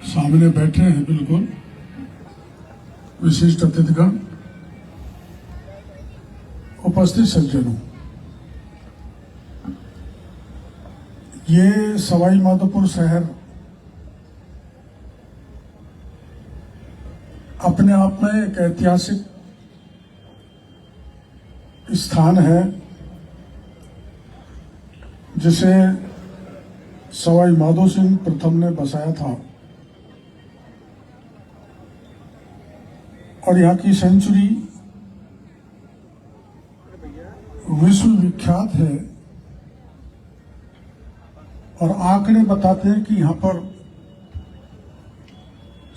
सामने बैठे हैं बिल्कुल विशिष्ट अतिथिगण, उपस्थित सज्जनों, ये सवाई माधोपुर शहर अपने आप में एक ऐतिहासिक स्थान है जिसे सवाई माधो सिंह प्रथम ने बसाया था और यहाँ की सेंचुरी विश्व विख्यात है और आंकड़े बताते हैं कि यहाँ पर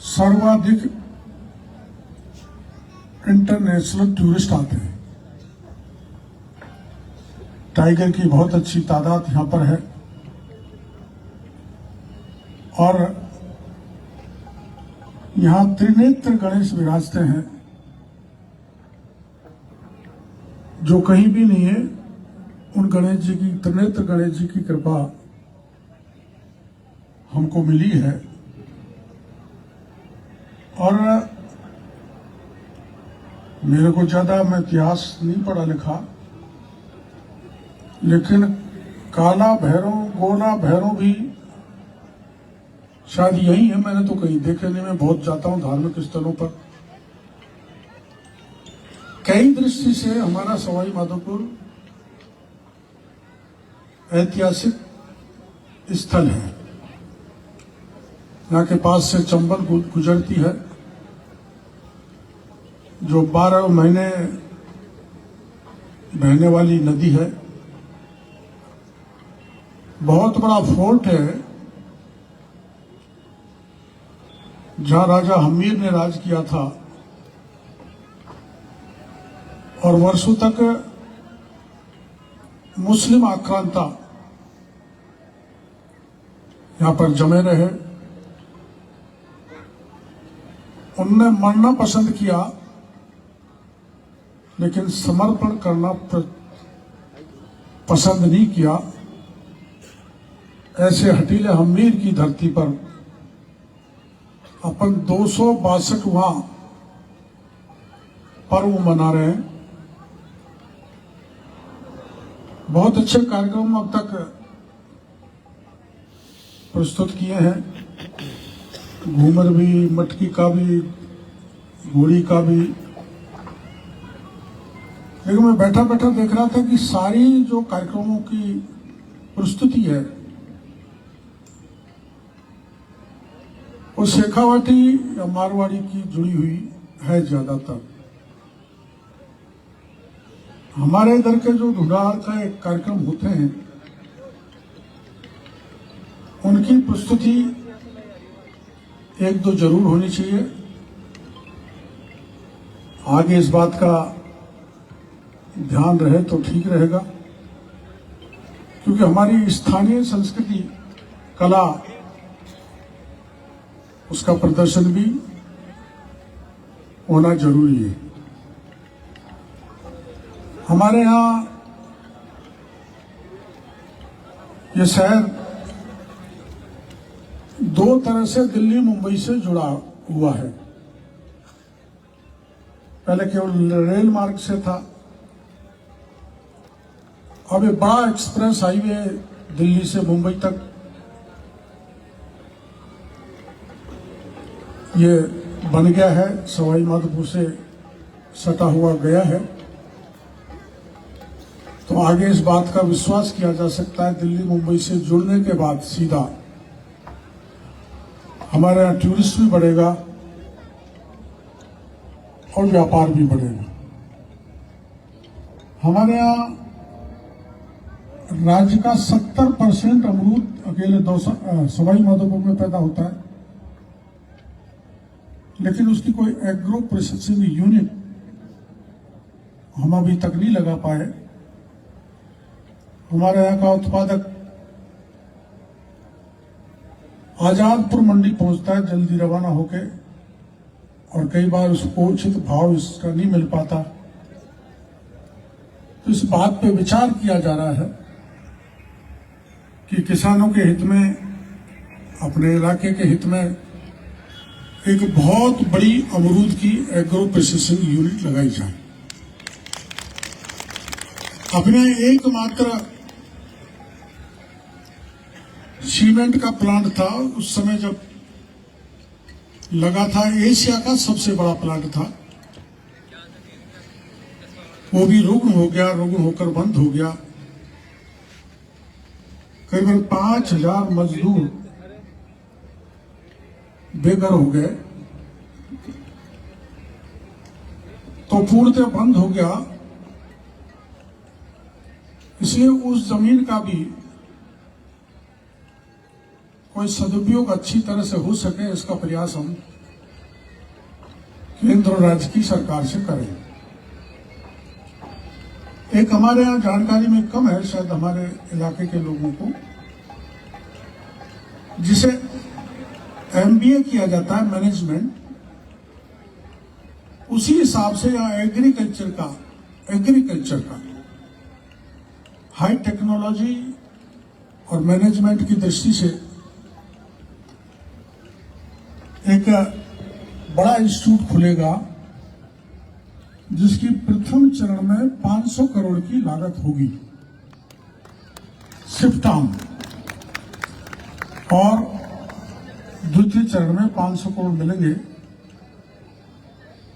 सर्वाधिक इंटरनेशनल टूरिस्ट आते हैं। टाइगर की बहुत अच्छी तादाद यहाँ पर है और यहाँ त्रिनेत्र गणेश विराजते हैं जो कहीं भी नहीं है। उन गणेश जी की, त्रिनेत्र गणेश जी की कृपा हमको मिली है और मेरे को ज्यादा मैं इतिहास नहीं पढ़ा लिखा, लेकिन काला भैरव, गोला भैरव भी शायद यही है। मैंने तो कहीं देखे नहीं, मैं बहुत जाता हूं धार्मिक स्थलों पर। कई दृष्टि से हमारा सवाई माधोपुर ऐतिहासिक स्थल है। यहाँ के पास से चंबल गुजरती है जो 12 महीने बहने वाली नदी है। बहुत बड़ा फोर्ट है जहां राजा हमीर ने राज किया था और वर्षों तक मुस्लिम आक्रांता यहां पर जमे रहे। उनने मरना पसंद किया लेकिन समर्पण करना पसंद नहीं किया। ऐसे हटीले हमीर की धरती पर अपन 262वां पर्व मना रहे हैं। बहुत अच्छे कार्यक्रम अब तक प्रस्तुत किए हैं, घूमर भी, मटकी का भी, घोड़ी का भी। लेकिन मैं बैठा बैठा देख रहा था कि सारी जो कार्यक्रमों की प्रस्तुति है वो शेखावाटी या मारवाड़ी की जुड़ी हुई है ज्यादातर। हमारे इधर के जो ढूंढार का एक कार्यक्रम होते हैं उनकी प्रस्तुति एक दो जरूर होनी चाहिए। आगे इस बात का ध्यान रहे तो ठीक रहेगा, क्योंकि हमारी स्थानीय संस्कृति, कला, उसका प्रदर्शन भी होना जरूरी है। हमारे यहाँ ये शहर दो तरह से दिल्ली मुंबई से जुड़ा हुआ है। पहले केवल रेल मार्ग से था, अब ये बड़ा एक्सप्रेस हाईवे दिल्ली से मुंबई तक ये बन गया है, सवाई माधोपुर से सटा हुआ गया है। तो आगे इस बात का विश्वास किया जा सकता है दिल्ली मुंबई से जुड़ने के बाद सीधा हमारे यहाँ टूरिस्ट भी बढ़ेगा और व्यापार भी बढ़ेगा। हमारे यहाँ राज्य का 70% अमरूद अकेले सवाई माधोपुर में पैदा होता है, लेकिन उसकी कोई एग्रो प्रोसेसिंग यूनिट हम अभी तक नहीं लगा पाए। हमारे यहाँ का उत्पादक आजादपुर मंडी पहुंचता है जल्दी रवाना होके, और कई बार उसको उचित भाव इसका नहीं मिल पाता। तो इस बात पे विचार किया जा रहा है कि किसानों के हित में अपने इलाके के हित में एक बहुत बड़ी अमरूद की एग्रो प्रोसेसिंग यूनिट लगाई जाए। अपने एकमात्र सीमेंट का प्लांट था, उस समय जब लगा था, एशिया का सबसे बड़ा प्लांट था, वो भी रुग्ण हो गया, रुग्ण होकर बंद हो गया। करीबन 5000 मजदूर बेघर हो गए, तो पूर्णतः बंद हो गया। इसलिए उस जमीन का भी कोई सदुपयोग अच्छी तरह से हो सके, इसका प्रयास हम केंद्र और राज्य की सरकार से करें। एक हमारे यहाँ जानकारी में कम है शायद हमारे इलाके के लोगों को, जिसे एमबीए किया जाता है मैनेजमेंट, उसी हिसाब से यहाँ एग्रीकल्चर का हाई टेक्नोलॉजी और मैनेजमेंट की दृष्टि से एक बड़ा इंस्टीट्यूट खुलेगा, जिसकी प्रथम चरण में 500 करोड़ की लागत होगी सिर्फ टाउन, और द्वितीय चरण में 500 करोड़ मिलेंगे।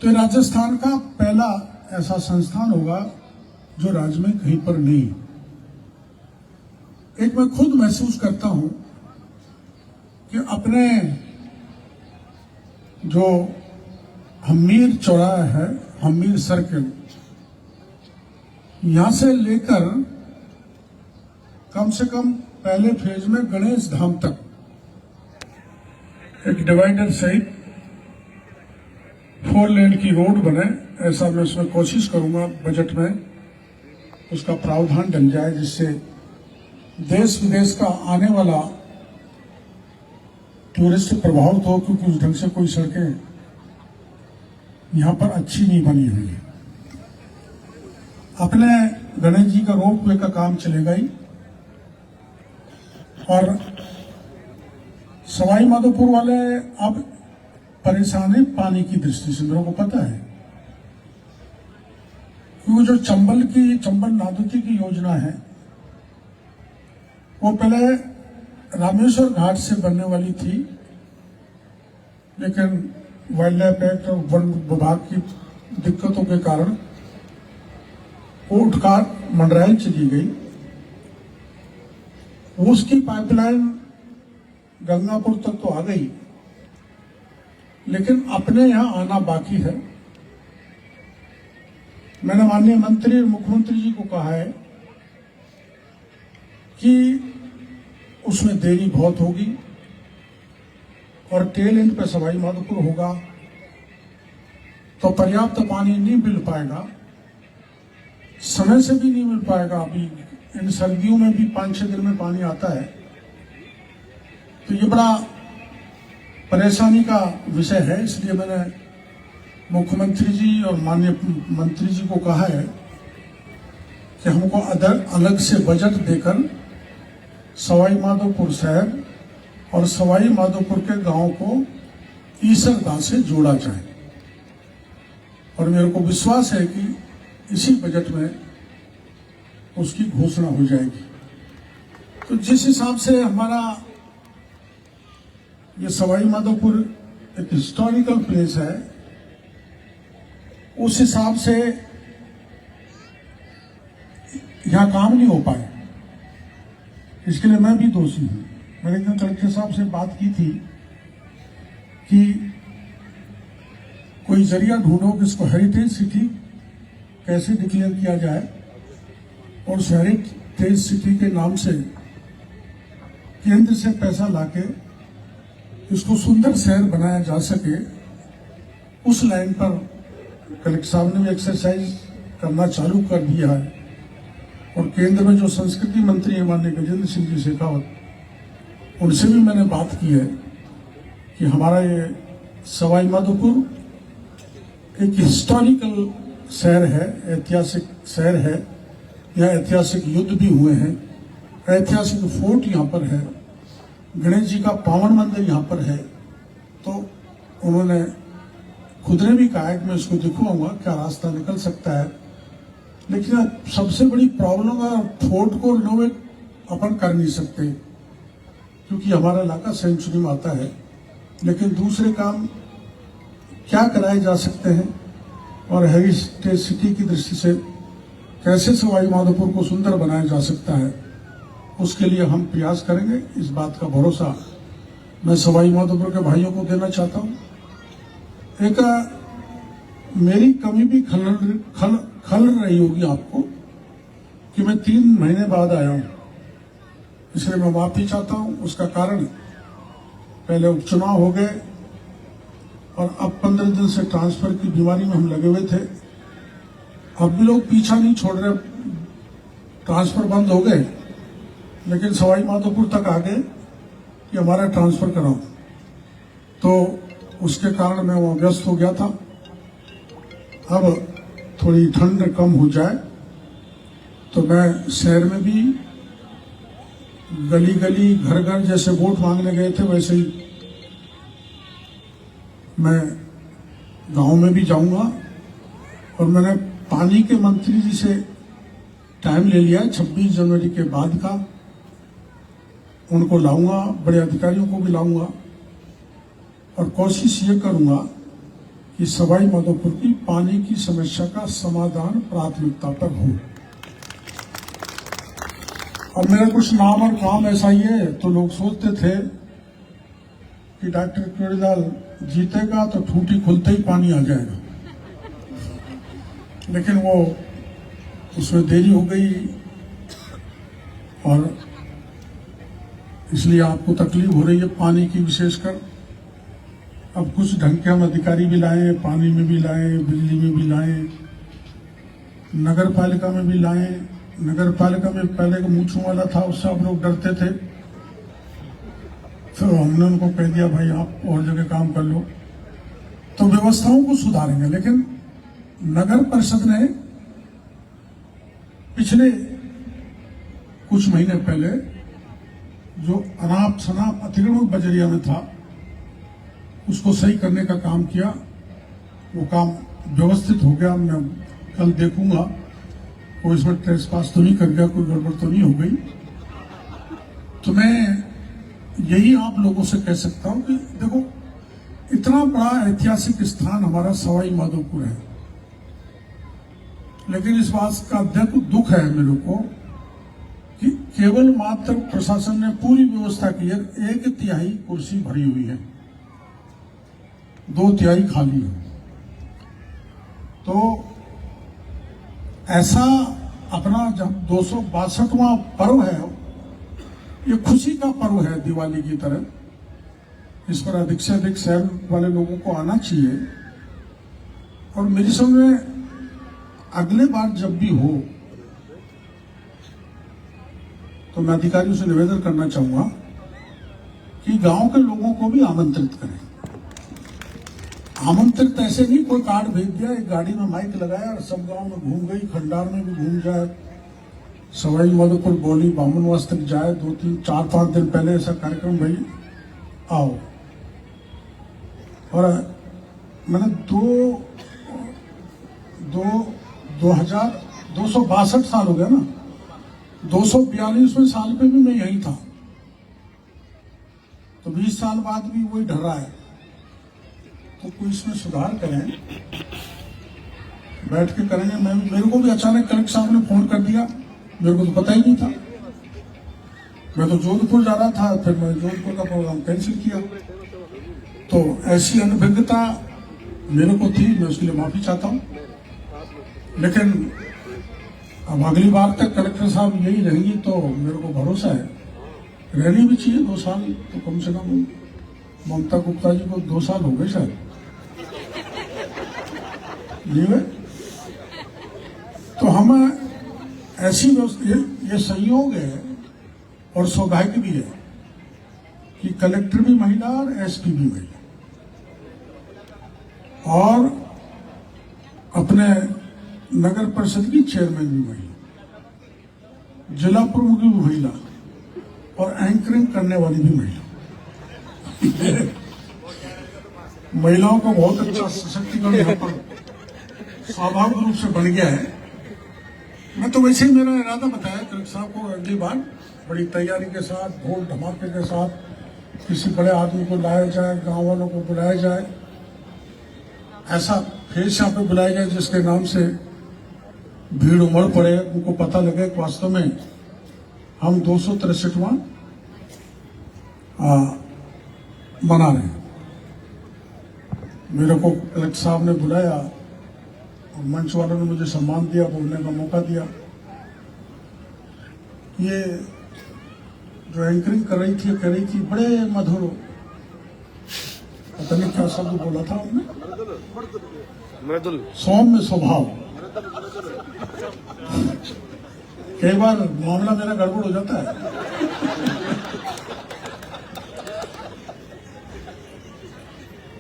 तो राजस्थान का पहला ऐसा संस्थान होगा जो राज्य में कहीं पर नहीं। एक मैं खुद महसूस करता हूं कि अपने जो हमीर चौराहा है, हमीर सर्किल, यहां से लेकर कम से कम पहले फेज में गणेश धाम तक एक डिवाइडर सहित 4 लेन की रोड बने, ऐसा मैं उसमें कोशिश करूंगा बजट में उसका प्रावधान डल जाए, जिससे देश विदेश का आने वाला टूरिस्ट प्रभावित हो, क्योंकि उस ढंग से कोई सड़कें यहां पर अच्छी नहीं बनी हुई है। अपने गणेश जी का रोप वे का काम चलेगा ही, और सवाई माधोपुर वाले अब परेशान है पानी की दृष्टि से, मेरे को पता है, क्योंकि जो चंबल नादुती की योजना है, वो पहले रामेश्वर घाट से बनने वाली थी, लेकिन वाइल्ड लाइफ एक्ट और वन विभाग की दिक्कतों के कारण वो उठकर मंडरायल चली गई। उसकी पाइपलाइन गंगापुर तक तो आ गई, लेकिन अपने यहां आना बाकी है। मैंने माननीय मंत्री और मुख्यमंत्री जी को कहा है कि उसमें देरी बहुत होगी और टेल एंड पे सवाई माधोपुर होगा तो पर्याप्त पानी नहीं मिल पाएगा, समय से भी नहीं मिल पाएगा। अभी इन सर्दियों में भी 5-6 दिन में पानी आता है, तो ये बड़ा परेशानी का विषय है। इसलिए मैंने मुख्यमंत्री जी और माननीय मंत्री जी को कहा है कि हमको अलग से बजट देकर सवाई माधोपुर शहर और सवाई माधोपुर के गांव को ईसरदा से जोड़ा जाए, और मेरे को विश्वास है कि इसी बजट में उसकी घोषणा हो जाएगी। तो जिस हिसाब से हमारा ये सवाई माधोपुर एक हिस्टोरिकल प्लेस है, उस हिसाब से यहां काम नहीं हो पाए, इसके लिए मैं भी दोषी हूं। मैंने एक दिन कलेक्टर साहब से बात की थी कि कोई जरिया ढूंढो कि इसको हेरिटेज सिटी कैसे डिक्लेयर किया जाए, और उस हेरिटेज सिटी के नाम से केंद्र से पैसा लाके इसको सुंदर शहर बनाया जा सके। उस लाइन पर कलेक्टर साहब ने भी एक्सरसाइज करना चालू कर दिया है, और केंद्र में जो संस्कृति मंत्री है माननीय गजेंद्र सिंह जी शेखावत, उनसे भी मैंने बात की है कि हमारा ये सवाई माधोपुर एक हिस्टोरिकल शहर है, ऐतिहासिक शहर है, यहाँ ऐतिहासिक युद्ध भी हुए हैं, ऐतिहासिक फोर्ट यहाँ पर है, गणेश जी का पावन मंदिर यहाँ पर है, तो उन्होंने खुद ने भी कहा है कि मैं इसको दिखवाऊंगा, क्या रास्ता निकल सकता है। लेकिन सबसे बड़ी प्रॉब्लम है, फोर्ट को रिनोवेट अपन कर नहीं सकते क्योंकि हमारा इलाका सेंचुरी में आता है, लेकिन दूसरे काम क्या कराए जा सकते हैं और हेरिटेज सिटी की दृष्टि से कैसे सवाई माधोपुर को सुंदर बनाया जा सकता है, उसके लिए हम प्रयास करेंगे। इस बात का भरोसा मैं सवाई माधोपुर के भाइयों को देना चाहता हूं। एक मेरी कमी भी खल रही होगी आपको कि मैं 3 महीने बाद आया हूं, इसलिए मैं माफी चाहता हूं। उसका कारण पहले उपचुनाव हो गए और अब 15 दिन से ट्रांसफर की बीमारी में हम लगे हुए थे। अब भी लोग पीछा नहीं छोड़ रहे, ट्रांसफर बंद हो गए लेकिन सवाई माधोपुर तक आ गए कि हमारा ट्रांसफर कराओ, तो उसके कारण मैं वहां व्यस्त हो गया था। अब थोड़ी ठंड कम हो जाए तो मैं शहर में भी गली गली घर घर जैसे वोट मांगने गए थे वैसे ही मैं गांव में भी जाऊंगा। और मैंने पानी के मंत्री जी से टाइम ले लिया है 26 जनवरी के बाद का, उनको लाऊंगा, बड़े अधिकारियों को भी लाऊंगा और कोशिश ये करूंगा कि सवाई माधोपुर की पानी की समस्या का समाधान प्राथमिकता पर हो। और मेरा कुछ नाम और काम ऐसा ही है, तो लोग सोचते थे कि डॉक्टर केजरीवाल जीतेगा तो ठूठी खुलते ही पानी आ जाएगा, लेकिन वो उसमें देरी हो गई और इसलिए आपको तकलीफ हो रही है पानी की विशेषकर। अब कुछ ढंग के हम अधिकारी भी लाए, पानी में भी लाए, बिजली में भी लाए, नगर पालिका में भी लाए। नगर पालिका में पहले का मूंछों वाला था, उससे आप लोग डरते थे, फिर हमने उनको कह दिया भाई आप और जगह काम कर लो, तो व्यवस्थाओं को सुधारेंगे। लेकिन नगर परिषद ने पिछले कुछ महीने पहले जो अनाप शनाप अतिक्रमण बजरिया में था उसको सही करने का काम किया, वो काम व्यवस्थित हो गया। मैं कल देखूंगा कोई इसमें ट्रेसपास तो नहीं कर गया, कोई गड़बड़ तो नहीं हो गई। तो मैं यही आप लोगों से कह सकता हूं कि देखो इतना बड़ा ऐतिहासिक स्थान हमारा सवाई माधोपुर है, लेकिन इस बात का दुख है मेरे को कि केवल मात्र प्रशासन ने पूरी व्यवस्था की है, 1/3 कुर्सी भरी हुई है, 2/3 खाली है। तो ऐसा अपना जब 262वां पर्व है, ये खुशी का पर्व है दिवाली की तरह, इस पर अधिक से अधिक शहर वाले लोगों को आना चाहिए। और मेरी समझ में अगले बार जब भी हो तो मैं अधिकारियों से निवेदन करना चाहूंगा कि गांव के लोगों को भी आमंत्रित करें। आमंत्रित ऐसे नहीं कोई कार्ड भेज दिया, एक गाड़ी में माइक लगाया और सब गांव में घूम गई, खंडार में भी घूम जाए, सवाई माधोपुर बोली बामनवास तक जाए, 2-3-4-5 दिन पहले ऐसा कार्यक्रम भाई आओ। और मैंने 262 साल हो गया ना, 242वें साल पे भी मैं यही था, तो 20 साल बाद भी वही ढर रहा है। तो कोई इसमें सुधार करें, बैठ के करेंगे। मेरे को भी अचानक कलेक्टर साहब ने फोन कर दिया, मेरे को तो पता ही नहीं था। मैं तो जोधपुर जा रहा था, फिर मैं जोधपुर का प्रोग्राम कैंसिल किया। तो ऐसी अनभिज्ञता मेरे को थी, मैं उसके लिए माफी चाहता हूं। लेकिन अब अगली बार तक कलेक्टर साहब यही रहेंगी तो मेरे को भरोसा है रहनी भी चाहिए 2 साल, तो कम से कम ममता गुप्ता जी को 2 साल हो गए शायद नहीं हुए। तो हम ऐसी ये संयोग है और सौभाग्य भी है कि कलेक्टर भी महिला और एसपी भी महिला, और अपने नगर परिषद की चेयरमैन भी महिला, जिला प्रमुख भी महिला और एंकरिंग करने वाली भी महिला। महिलाओं को बहुत अच्छा सशक्तिकरण यहाँ पर स्वाभाविक रूप से बन गया है। मैं तो वैसे ही मेरा इरादा बताया कलेक्टर साहब को, अगली बार बड़ी तैयारी के साथ, ढोल धमाके के साथ किसी बड़े आदमी को लाया जाए, गांव वालों को बुलाया जाए, ऐसा फेस यहाँ पे बुलाया जाए जिसके नाम से भीड़ उमड़ पड़े, उनको पता लगे कि वास्तव में हम 263वां मना रहे हैं। मेरे को कलेक्टर साहब ने बुलाया और मंच वालों ने मुझे सम्मान दिया, बोलने का मौका दिया। ये जो एंकरिंग कर रही थी, कह रही थी बड़े मधुर, पता नहीं क्या शब्द बोला था आपने, सौम्य स्वभाव। कई बार मामला मेरा गड़बड़ हो जाता है,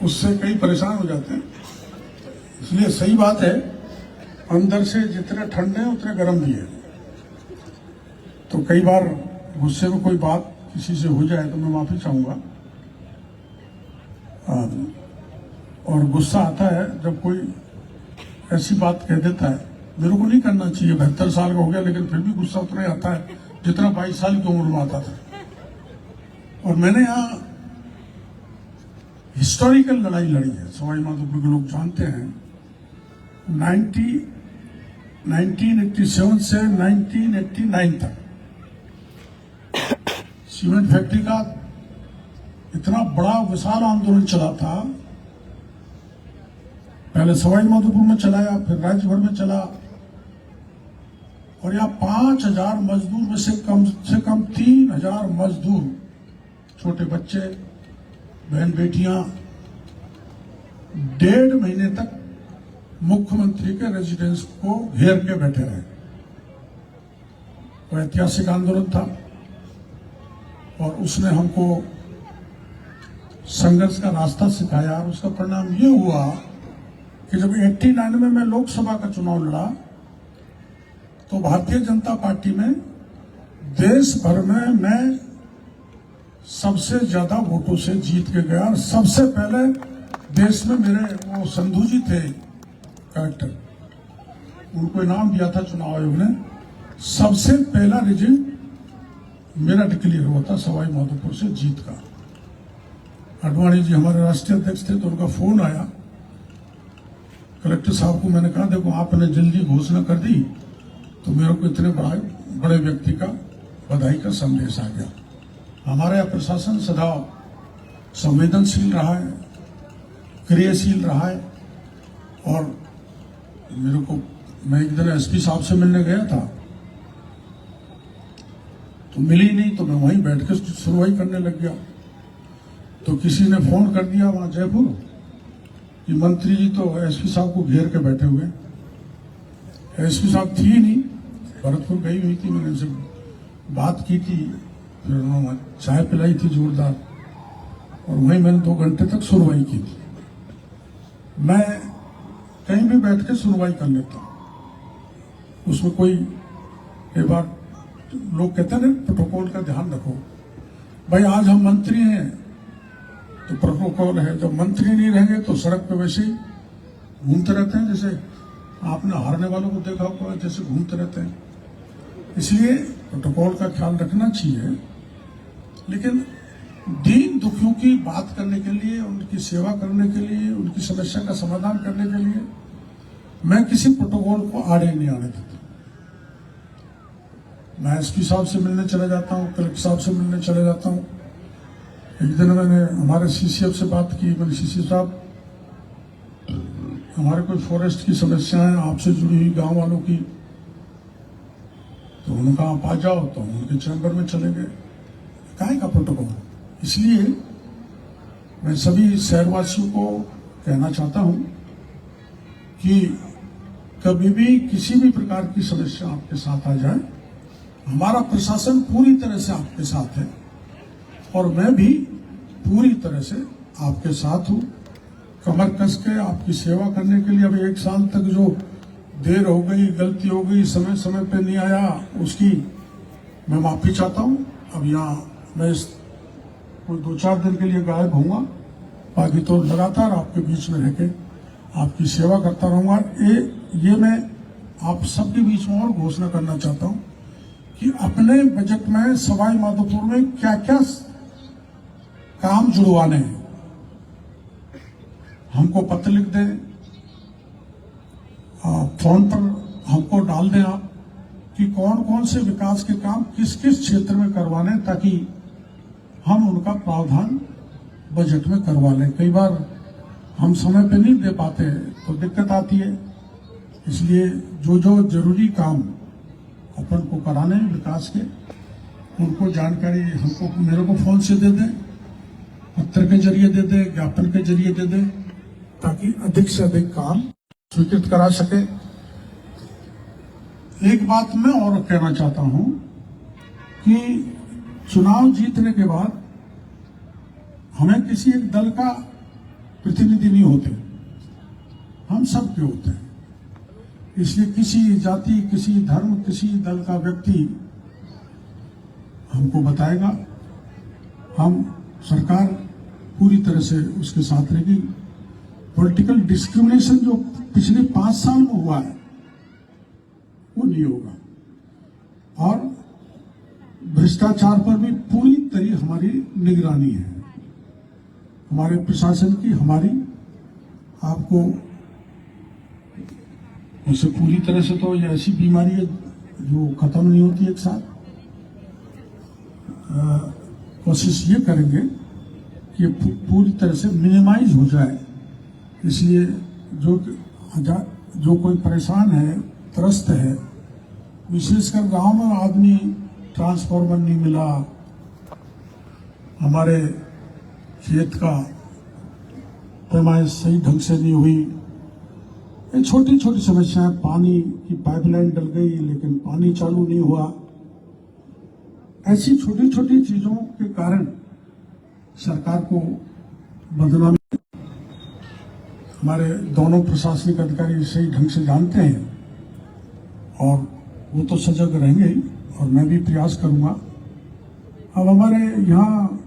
उससे कई परेशान हो जाते हैं। इसलिए सही बात है, अंदर से जितने ठंडे हैं उतने गर्म भी है। तो कई बार गुस्से में कोई बात किसी से हो जाए तो मैं माफी चाहूंगा। और गुस्सा आता है जब कोई ऐसी बात कह देता है, मेरे को नहीं करना चाहिए, 72 साल का हो गया, लेकिन फिर भी गुस्सा उतना ही आता है जितना 22 साल की उम्र में आता था। और मैंने यहाँ हिस्टोरिकल लड़ाई लड़ी है, सवाई माधोपुर के लोग जानते हैं। 1987 से 1989 तक सीमेंट फैक्ट्री का इतना बड़ा विशाल आंदोलन चला था। पहले सवाई माधोपुर में चलाया, फिर राज्य भर में चला, और यहाँ 5000 मजदूर में से कम 3000 मजदूर, छोटे बच्चे, बहन बेटियां 1.5 महीने तक मुख्यमंत्री के रेजिडेंस को घेर के बैठे रहे। वो ऐतिहासिक आंदोलन था और उसने हमको संघर्ष का रास्ता सिखाया। उसका परिणाम ये हुआ कि जब 89 में मैं लोकसभा का चुनाव लड़ा तो भारतीय जनता पार्टी में देश भर में मैं सबसे ज्यादा वोटों से जीत के गया। सबसे पहले देश में मेरे वो संधू जी थे कलेक्टर, उनको इनाम दिया था चुनाव आयोग ने। सबसे पहला रिजल्ट मेरा डिक्लेयर हुआ था सवाई माधोपुर से जीत का। अडवाणी जी हमारे राष्ट्रीय अध्यक्ष थे, तो उनका फोन आया कलेक्टर साहब को। मैंने कहा देखो आपने जल्दी घोषणा कर दी तो मेरे को इतने बड़े व्यक्ति का बधाई का संदेश आ गया। हमारा यह प्रशासन सदा संवेदनशील रहा है, क्रियाशील रहा है। और मेरे को, मैं एक दिन एसपी साहब से मिलने गया था तो मिली नहीं, तो मैं वहीं बैठ के सुनवाई करने लग गया। तो किसी ने फोन कर दिया वहां जयपुर कि मंत्री जी तो एसपी साहब को घेर के बैठे हुए। एसपी साहब थी ही नहीं, भरतपुर गई हुई थी। मैंने उनसे बात की थी, फिर उन्होंने चाय पिलाई थी जोरदार, और वहीं मैंने 2 घंटे तक सुनवाई की थी। मैं कहीं भी बैठ के सुनवाई कर लेता हूं, उसमें कोई, कई बार लोग कहते हैं ना प्रोटोकॉल का ध्यान रखो। भाई आज हम मंत्री हैं तो प्रोटोकॉल है, जब मंत्री नहीं रहेंगे तो सड़क पे वैसे ही घूमते रहते हैं, जैसे आपने हारने वालों को देखा होगा जैसे घूमते रहते हैं। इसलिए प्रोटोकॉल का ख्याल रखना चाहिए, लेकिन दीन दुखियों की बात करने के लिए, उनकी सेवा करने के लिए, उनकी समस्या का समाधान करने के लिए मैं किसी प्रोटोकॉल को आड़े नहीं आने देता। मैं एसपी साहब से मिलने चले जाता हूँ, कलेक्टर साहब से मिलने चले जाता हूँ। एक दिन मैंने हमारे सीसीएफ से बात की। मैंने सीसीएफ साहब, हमारे कोई फॉरेस्ट की समस्या है आपसे जुड़ी हुई गांव वालों की, तो उन्होंने कहा आप आ जाओ, तो उनके चैम्बर में चले गए। काहे का प्रोटोकॉल? इसलिए मैं सभी शहरवासियों को कहना चाहता हूं कि कभी भी किसी भी प्रकार की समस्या आपके साथ आ जाए, हमारा प्रशासन पूरी तरह से आपके साथ है और मैं भी पूरी तरह से आपके साथ हूं, कमर कस के आपकी सेवा करने के लिए। अब 1 साल तक जो देर हो गई, गलती हो गई, समय समय पे नहीं आया, उसकी मैं माफी चाहता हूं। अब यहाँ मैं इस कोई 2-4 दिन के लिए गायब होऊंगा, बाकी तो लगातार आपके बीच में रह के आपकी सेवा करता रहूंगा। ये मैं आप सबके बीच में और घोषणा करना चाहता हूं कि अपने बजट में सवाई माधोपुर में क्या क्या काम जुड़वाने हैं, हमको पत्र लिख दें, फोन पर हमको डाल दें आप कि कौन कौन से विकास के काम किस किस क्षेत्र में करवाने हैं, ताकि हम उनका प्रावधान बजट में करवा लें। कई बार हम समय पे नहीं दे पाते तो दिक्कत आती है, इसलिए जो जो जरूरी काम अपन को कराने हैं विकास के, उनको जानकारी हमको मेरे को फोन से दे दें, पत्र के जरिए दे दें, ज्ञापन के जरिए दे दें, ताकि अधिक से अधिक काम स्वीकृत करा सके। एक बात मैं और कहना चाहता हूं कि चुनाव जीतने के बाद हमें किसी एक दल का प्रतिनिधि नहीं होते, हम सब के होते हैं। इसलिए किसी जाति, किसी धर्म, किसी दल का व्यक्ति हमको बताएगा, हम सरकार पूरी तरह से उसके साथ रहेगी। पॉलिटिकल डिस्क्रिमिनेशन जो पिछले 5 साल में हुआ है वो नहीं होगा, और भ्रष्टाचार पर भी पूरी तरह हमारी निगरानी है, हमारे प्रशासन की, हमारी। आपको उसे पूरी तरह से तो ये ऐसी बीमारी है जो खत्म नहीं होती एक साथ। कोशिश ये करेंगे कि पूरी तरह से मिनिमाइज हो जाए। इसलिए जो कोई परेशान है, त्रस्त है, विशेषकर गांव में आदमी, ट्रांसफार्मर नहीं मिला, हमारे खेत का पैमाइश सही ढंग से नहीं हुई, ये छोटी छोटी समस्याएं, पानी की पाइपलाइन डल गई लेकिन पानी चालू नहीं हुआ, ऐसी छोटी छोटी चीजों के कारण सरकार को बदनामी हमारे दोनों प्रशासनिक अधिकारी सही ढंग से जानते हैं, और वो तो सजग रहेंगे ही, और मैं भी प्रयास करूंगा। अब हमारे यहाँ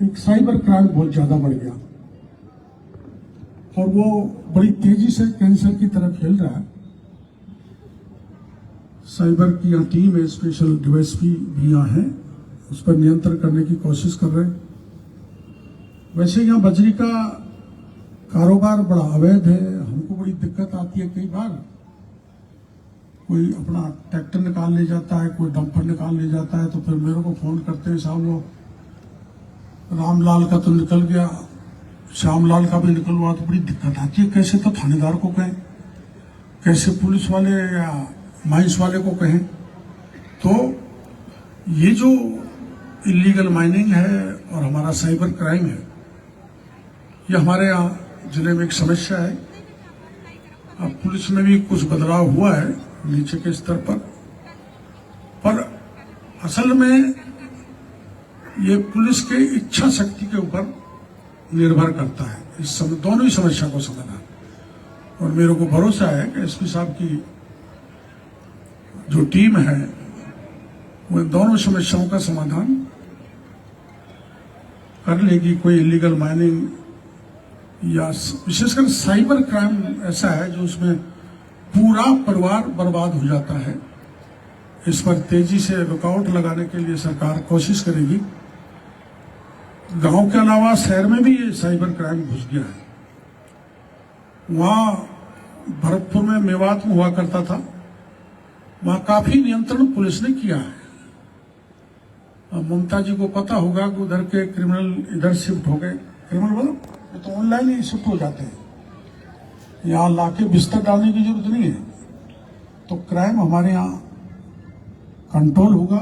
एक साइबर क्राइम बहुत ज्यादा बढ़ गया, और वो बड़ी तेजी से कैंसर की तरफ फैल रहा है। साइबर की यहाँ टीम है, स्पेशल डीवाईएसपी भी यहाँ है, उस पर नियंत्रण करने की कोशिश कर रहे हैं। वैसे यहाँ बजरी का कारोबार बड़ा अवैध है, हमको बड़ी दिक्कत आती है। कई बार कोई अपना ट्रैक्टर निकाल ले जाता है, कोई डंपर निकाल ले जाता है, तो फिर मेरे को फोन करते हैं, साहब वो रामलाल का तो निकल गया, श्यामलाल का भी निकलवा, तो बड़ी दिक्कत आती है। कैसे तो थानेदार को कहें, कैसे पुलिस वाले या माइंस वाले को कहें। तो ये जो इलीगल माइनिंग है और हमारा साइबर क्राइम है, ये हमारे यहाँ जिले में एक समस्या है। अब पुलिस में भी कुछ बदलाव हुआ है नीचे के स्तर पर असल में ये पुलिस के इच्छा शक्ति के ऊपर निर्भर करता है इस समय दोनों ही समस्या को समाधान। और मेरे को भरोसा है कि एसपी साहब की जो टीम है वो दोनों समस्याओं का समाधान कर लेगी। कोई इलीगल माइनिंग या विशेषकर साइबर क्राइम ऐसा है जो उसमें पूरा परिवार बर्बाद हो जाता है। इस पर तेजी से रुकावट लगाने के लिए सरकार कोशिश करेगी। गांव के अलावा शहर में भी ये साइबर क्राइम घुस गया है। वहां भरतपुर में, मेवात में हुआ करता था, वहां काफी नियंत्रण पुलिस ने किया है। ममता जी को पता होगा कि उधर के क्रिमिनल इधर शिफ्ट हो गए। क्रिमिनल मतलब वो तो ऑनलाइन ही शिफ्ट हो जाते हैं, यहाँ लाके बिस्तर डालने की जरूरत नहीं है। तो क्राइम हमारे यहाँ कंट्रोल होगा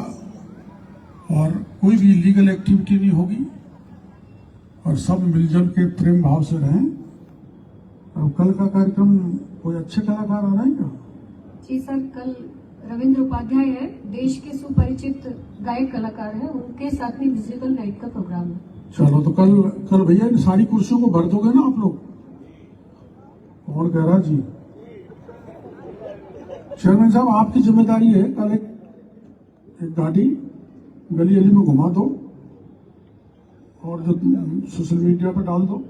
और कोई भी इलीगल एक्टिविटी नहीं होगी और सब मिलजुल के प्रेम भाव से रहें। और कल का कार्यक्रम कोई अच्छे कलाकार आ रहे हैं क्या? जी सर, कल रविंद्र उपाध्याय है, देश के सुपरिचित गायक कलाकार हैं, उनके साथ में म्यूजिकल नाइट का प्रोग्राम है। चलो तो कल भैया इन सारी कुर्सियों को भर दोगे ना आप लोग? और गहरा जी, चेयरमैन साहब आपकी जिम्मेदारी है, कल एक गाड़ी गली गली में घुमा दो और जो सोशल मीडिया पर डाल दो,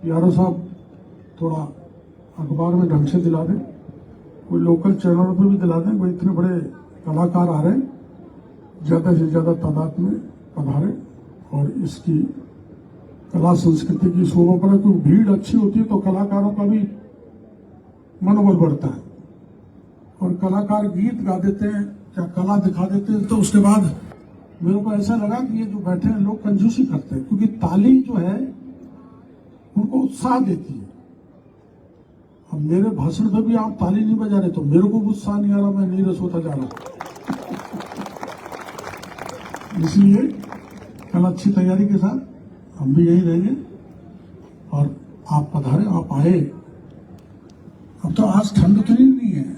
यारो साहब थोड़ा अखबार में ढंग से दिला दें, कोई लोकल चैनलों पर भी दिला दें। कोई इतने बड़े कलाकार आ रहे हैं, ज्यादा से ज्यादा तादाद में पधारे और इसकी कला संस्कृति की शोभा बढ़े। क्योंकि भीड़ अच्छी होती है तो कलाकारों का भी मनोबल बढ़ता है। और कलाकार गीत गा देते हैं या कला दिखा देते हैं तो उसके बाद मेरे को ऐसा लगा कि ये जो बैठे हैं लोग कंजूसी करते हैं, क्योंकि ताली जो है उनको उत्साह देती है। अब मेरे भाषण में भी आप ताली नहीं बजा रहे तो मेरे को उत्साह नहीं आ रहा, मैं नीरस होता जा रहा। इसलिए कल अच्छी तैयारी के साथ हम भी यही रहेंगे और आप पधारे, आप आए। अब तो आज ठंड उतनी नहीं है,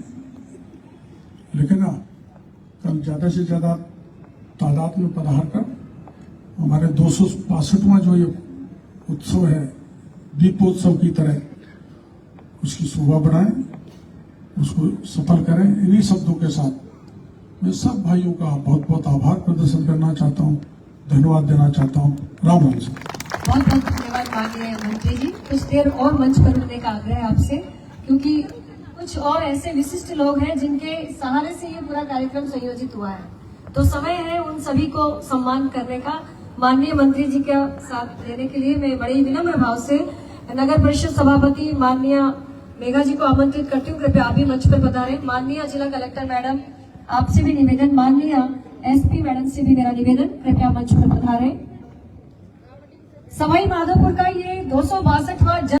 लेकिन कल ज्यादा से ज्यादा तादाद में पधार कर हमारे 265वां जो ये उत्सव है दीपोत्सव की तरह उसकी शोभा बढ़ाएं, उसको सफल करें। इन्हीं शब्दों के साथ मैं सब भाइयों का बहुत बहुत आभार प्रदर्शन करना चाहता हूं, धन्यवाद देना चाहता हूं। राम राम से बहुत बहुत धन्यवाद माननीय मंत्री जी। कुछ देर और मंच पर होने का आग्रह है आपसे, क्योंकि कुछ और ऐसे विशिष्ट लोग हैं जिनके सहारे से ये पूरा कार्यक्रम संयोजित हुआ है। तो समय है उन सभी को सम्मान करने का। माननीय मंत्री जी का साथ देने के लिए मैं बड़े विनम्र भाव से नगर परिषद सभापति माननीय मेघा जी को आमंत्रित करती हूँ। कृपया आप भी मंच पर पधारें। माननीय जिला कलेक्टर मैडम आपसे भी निवेदन, माननीय एसपी मैडम से भी मेरा निवेदन, कृपया मंच पर पधारें। सवाई माधोपुर का ये 262वां